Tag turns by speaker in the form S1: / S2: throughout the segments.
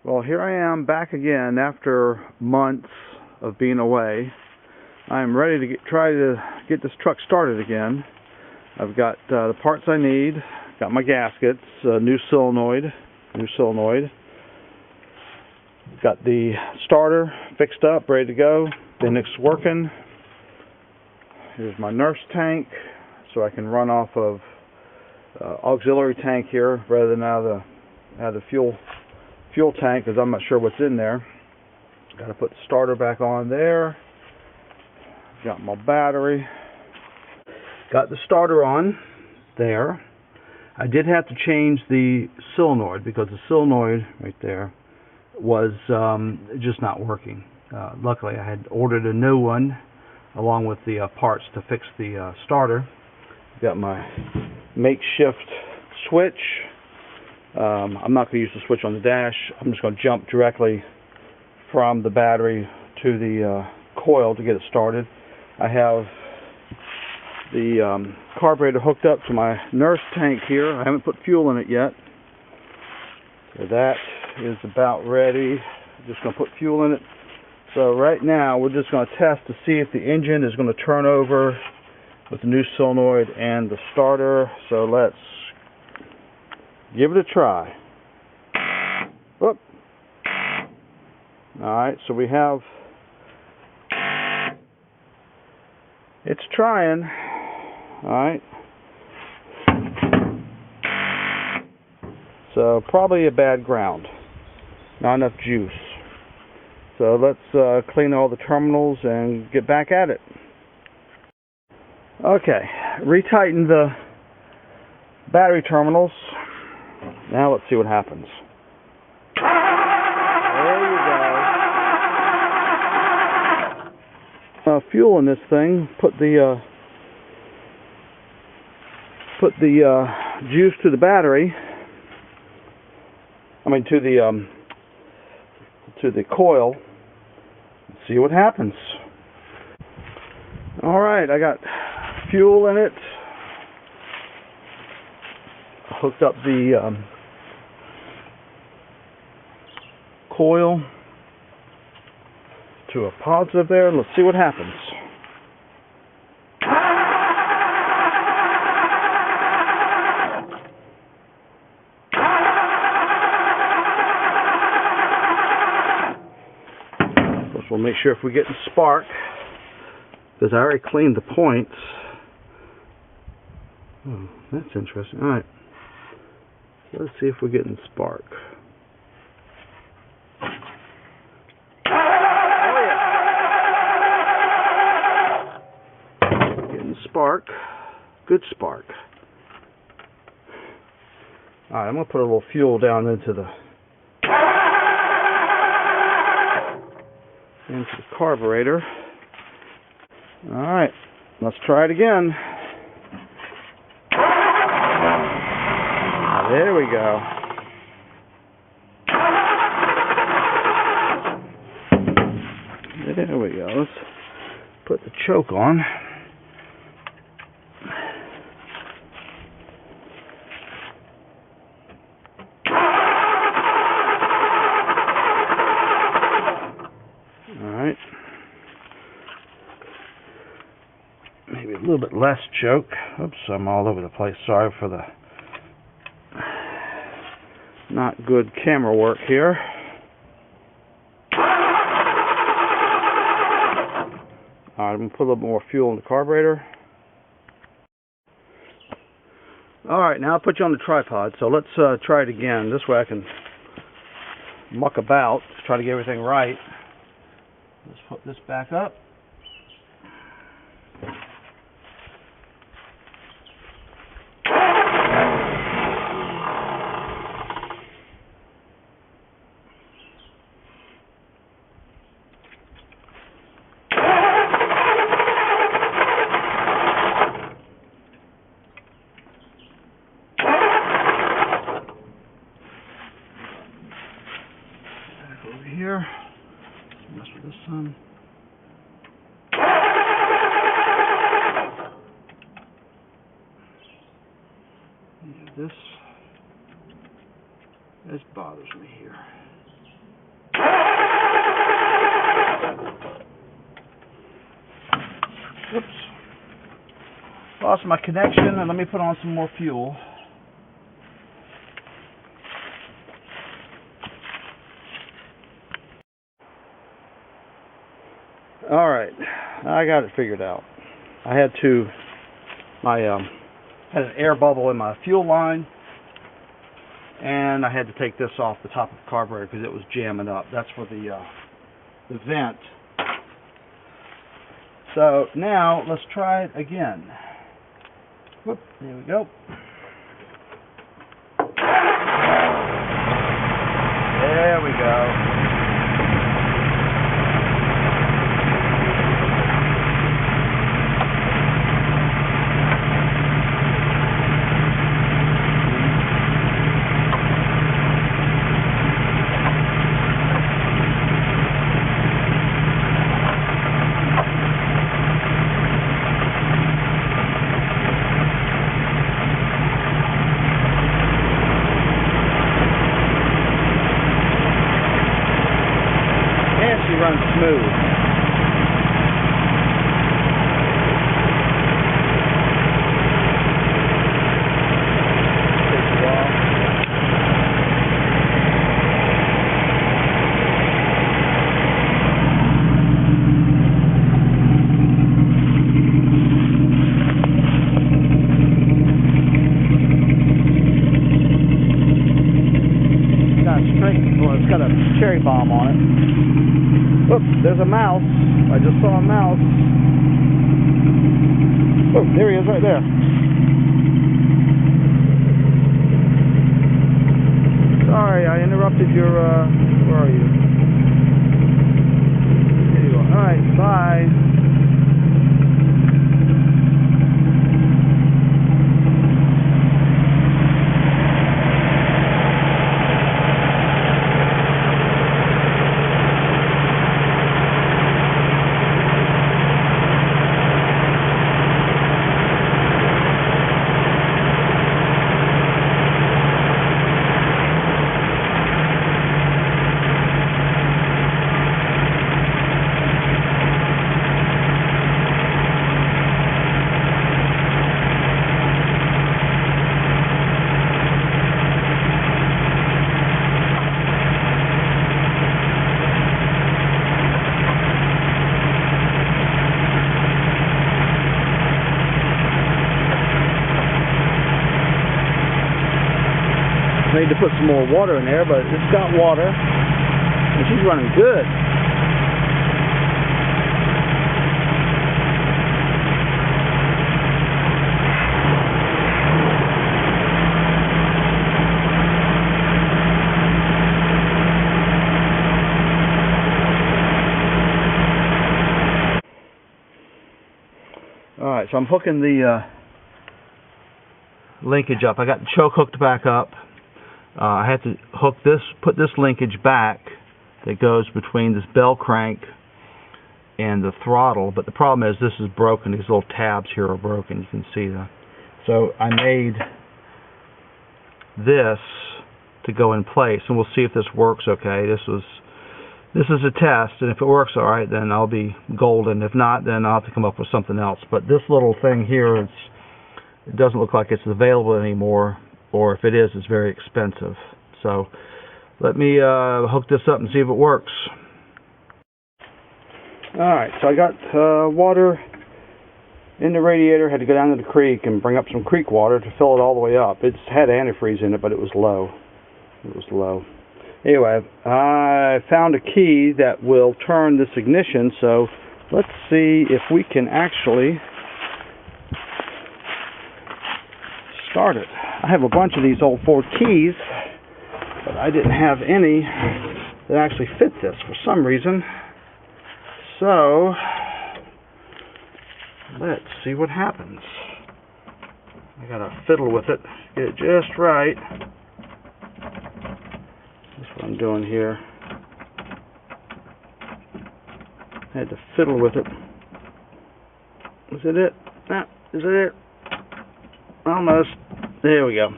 S1: Well, here I am back again after months of being away. I'm ready to try to get this truck started again. I've got the parts I need, got my gaskets, new solenoid, got the starter fixed up, ready to go, then it's working. Here's my nurse tank, so I can run off of auxiliary tank here rather than out of the fuel tank, because I'm not sure what's in there. Got to put the starter back on there. Got my battery. Got the starter on there. I did have to change the solenoid because the solenoid right there was just not working. Luckily, I had ordered a new one along with the parts to fix the starter. Got my makeshift switch. I'm not going to use the switch on the dash. I'm just going to jump directly from the battery to the coil to get it started. I have the carburetor hooked up to my nurse tank here. I haven't put fuel in it yet. So that is about ready. I'm just going to put fuel in it. So right now we're just going to test to see if the engine is going to turn over with the new solenoid and the starter. So let's give it a try. Whoop. Alright, so we have, it's trying. Alright. So probably a bad ground. Not enough juice. So let's clean all the terminals and get back at it. Okay, retighten the battery terminals. Now let's see what happens. There you go. Fuel in this thing. Put the juice to the battery. I mean to the coil. Let's see what happens. All right, I got fuel in it. Hooked up the coil to a positive there. Let's see what happens. First, we'll make sure if we get the spark, because I already cleaned the points. Oh, that's interesting. All right. Let's see if we're getting spark. Oh yeah. Getting spark. Good spark. Alright, I'm going to put a little fuel down into the carburetor. Alright, let's try it again. There we go. There we go. Let's put the choke on. Alright. Maybe a little bit less choke. Oops, I'm all over the place. Sorry for the not good camera work here. Alright, I'm going to put a little more fuel in the carburetor. Alright, now I'll put you on the tripod, so let's try it again. This way I can muck about, try to get everything right. Let's put this back up. Over here, mess with this one. This bothers me here. Oops. Lost my connection, and let me put on some more fuel. Alright, I got it figured out. I had had an air bubble in my fuel line, and I had to take this off the top of the carburetor because it was jamming up. That's for the vent. So now let's try it again. Whoop, there we go. There we go. Runs smooth. It's got a cherry bomb on it. Oops, there's a mouse. I just saw a mouse. Oh, there he is right there. Sorry, I interrupted your, where are you? There you are. Alright, bye. Need to put some more water in there, but it's got water, and she's running good. Alright, so I'm hooking the linkage up. I got the choke hooked back up. I have to hook this, put this linkage back that goes between this bell crank and the throttle, but the problem is this is broken. These little tabs here are broken. You can see that. So I made this to go in place, and we'll see if this works okay. This is a test, and if it works all right, then I'll be golden. If not, then I'll have to come up with something else. But this little thing here, it doesn't look like it's available anymore. Or if it is, it's very expensive. So let me hook this up and see if it works. Alright, so I got water in the radiator. Had to go down to the creek and bring up some creek water to fill it all the way up. It had antifreeze in it, but it was low. It was low. Anyway, I found a key that will turn this ignition, so let's see if we can actually start it. I have a bunch of these old Ford keys, but I didn't have any that actually fit this for some reason. So let's see what happens. I gotta fiddle with it, get it just right. That's what I'm doing here. I had to fiddle with it. Is it it? Ah, is it it? Almost. There we go.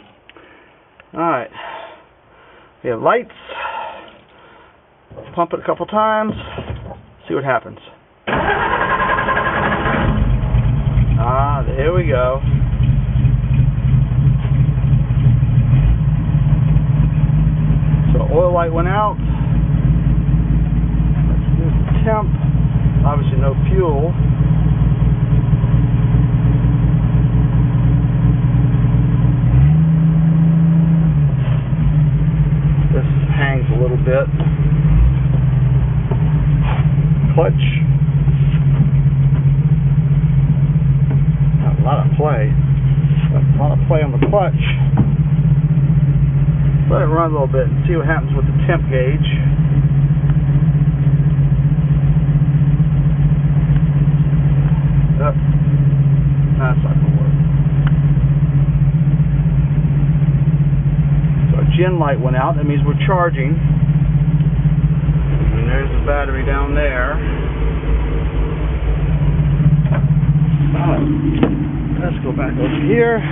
S1: Alright. We have lights. Pump it a couple times. See what happens. clutch. Got a lot of play. Got a lot of play on the clutch. Let it run a little bit and see what happens with the temp gauge. Yep. That's not going to work. So our gen light went out. That means we're charging. And there's the battery down there. Alright. Let's go back over here.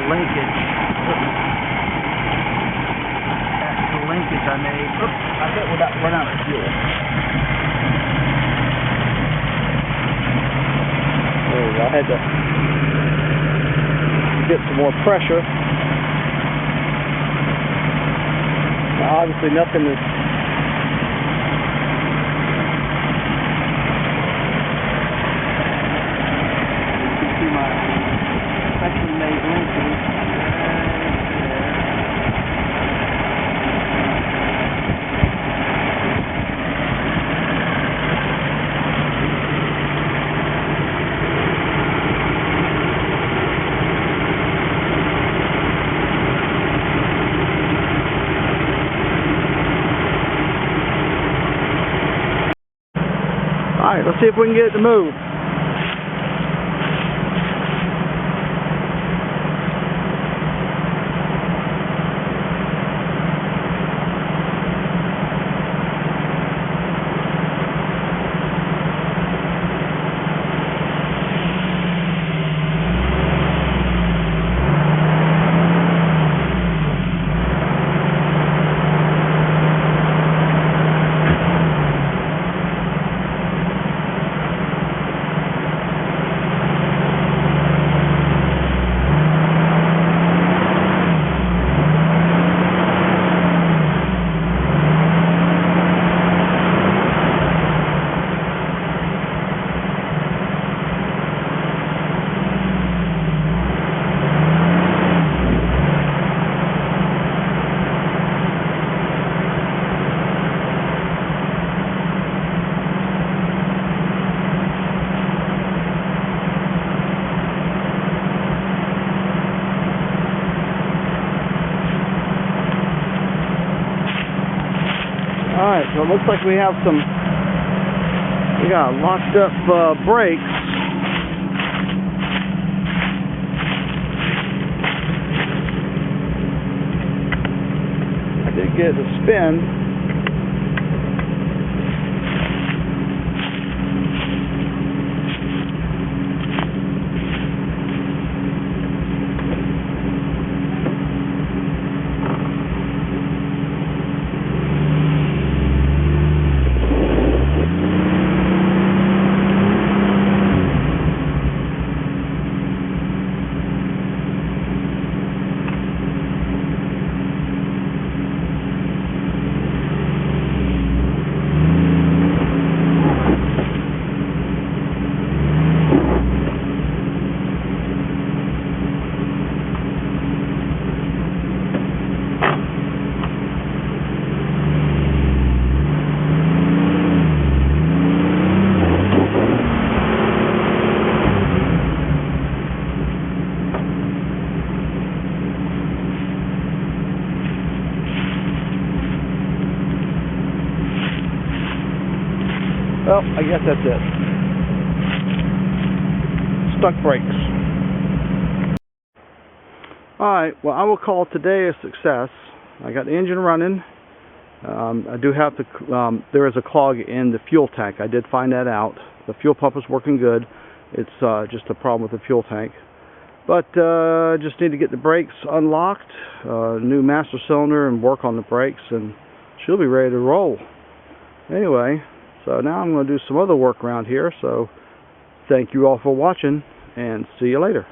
S1: Linkage. That's the linkage I made. Oops, I bet we're about to run out of fuel. There we go. I had to get some more pressure. Now, obviously nothing is made linkage. Alright, let's see if we can get it to move. Alright, so it looks like we got locked up brakes. I did get it to spin. Well, I guess that's it. Stuck brakes. Alright, well, I will call today a success. I got the engine running. I do have to, there is a clog in the fuel tank. I did find that out. The fuel pump is working good. It's just a problem with the fuel tank. But just need to get the brakes unlocked, new master cylinder, and work on the brakes, and she'll be ready to roll. Anyway, so now I'm going to do some other work around here. So thank you all for watching, and see you later.